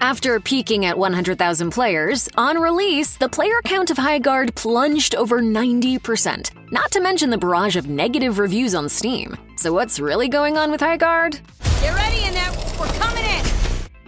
After peaking at 100,000 players, on release, the player count of Highguard plunged over 90%, not to mention the barrage of negative reviews on Steam. So what's really going on with Highguard? Get ready in there, we're coming in!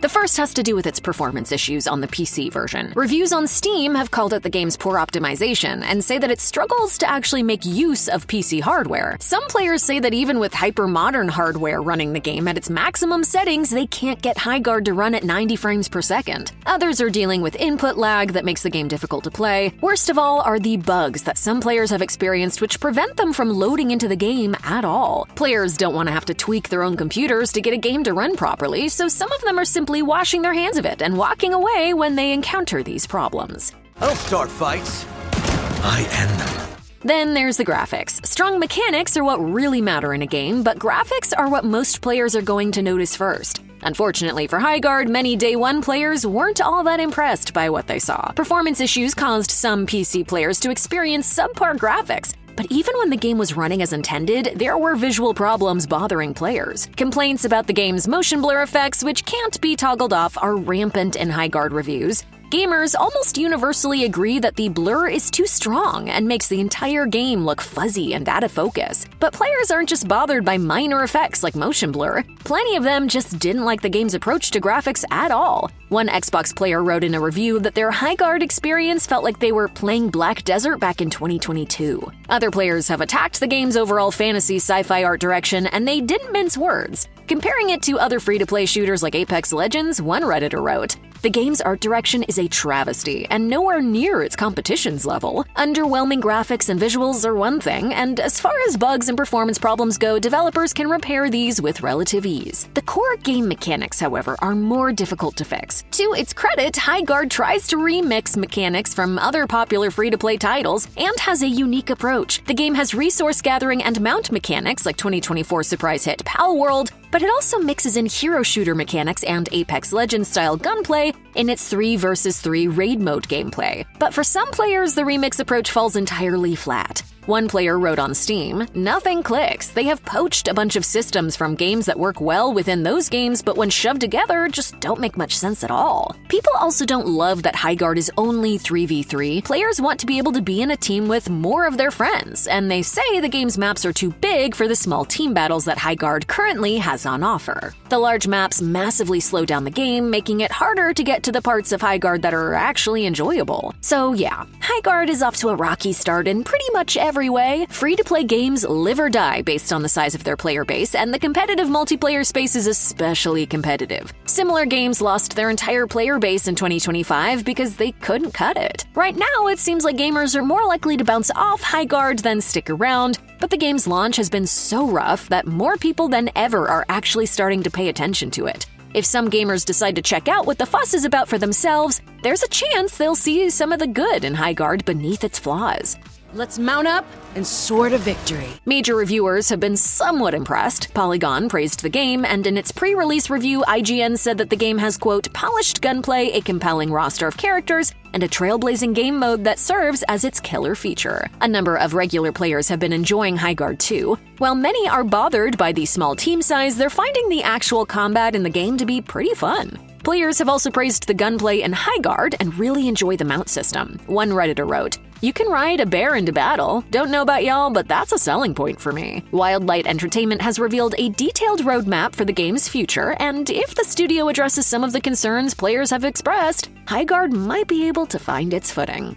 The first has to do with its performance issues on the PC version. Reviews on Steam have called out the game's poor optimization and say that it struggles to actually make use of PC hardware. Some players say that even with hyper-modern hardware running the game at its maximum settings, they can't get Highguard to run at 90 frames per second. Others are dealing with input lag that makes the game difficult to play. Worst of all are the bugs that some players have experienced which prevent them from loading into the game at all. Players don't want to have to tweak their own computers to get a game to run properly, so some of them are simply washing their hands of it and walking away when they encounter these problems. I don't start fights. I end them. Then there's the graphics. Strong mechanics are what really matter in a game, but graphics are what most players are going to notice first. Unfortunately for Highguard, many Day 1 players weren't all that impressed by what they saw. Performance issues caused some PC players to experience subpar graphics, but even when the game was running as intended, there were visual problems bothering players. Complaints about the game's motion blur effects, which can't be toggled off, are rampant in Highguard reviews. Gamers almost universally agree that the blur is too strong and makes the entire game look fuzzy and out of focus. But players aren't just bothered by minor effects like motion blur. Plenty of them just didn't like the game's approach to graphics at all. One Xbox player wrote in a review that their Highguard experience felt like they were playing Black Desert back in 2022. Other players have attacked the game's overall fantasy sci-fi art direction, and they didn't mince words. Comparing it to other free-to-play shooters like Apex Legends, one Redditor wrote, "The game's art direction is a travesty and nowhere near its competition's level. Underwhelming graphics and visuals are one thing, and as far as bugs and performance problems go, developers can repair these with relative ease. The core game mechanics, however, are more difficult to fix. To its credit, Highguard tries to remix mechanics from other popular free-to-play titles and has a unique approach. The game has resource gathering and mount mechanics like 2024 surprise hit Pal World, but it also mixes in hero shooter mechanics and Apex Legends-style gunplay in its 3 vs 3 raid mode gameplay. But for some players, the remix approach falls entirely flat. One player wrote on Steam, "Nothing clicks. They have poached a bunch of systems from games that work well within those games, but when shoved together, just don't make much sense at all." People also don't love that Highguard is only 3v3. Players want to be able to be in a team with more of their friends, and they say the game's maps are too big for the small team battles that Highguard currently has on offer. The large maps massively slow down the game, making it harder to get to the parts of Highguard that are actually enjoyable. So yeah, Highguard is off to a rocky start in pretty much every way. Free-to-play games live or die based on the size of their player base, and the competitive multiplayer space is especially competitive. Similar games lost their entire player base in 2025 because they couldn't cut it. Right now, it seems like gamers are more likely to bounce off Highguard than stick around, but the game's launch has been so rough that more people than ever are actually starting to pay attention to it. If some gamers decide to check out what the fuss is about for themselves, there's a chance they'll see some of the good in Highguard beneath its flaws. Let's mount up and soar to victory. Major reviewers have been somewhat impressed. Polygon praised the game, and in its pre-release review, IGN said that the game has, quote, "polished gunplay, a compelling roster of characters, and a trailblazing game mode that serves as its killer feature." A number of regular players have been enjoying Highguard too. While many are bothered by the small team size, they're finding the actual combat in the game to be pretty fun. Players have also praised the gunplay in Highguard and really enjoy the mount system. One Redditor wrote, "You can ride a bear into battle. Don't know about y'all, but that's a selling point for me." Wildlight Entertainment has revealed a detailed roadmap for the game's future, and if the studio addresses some of the concerns players have expressed, Highguard might be able to find its footing.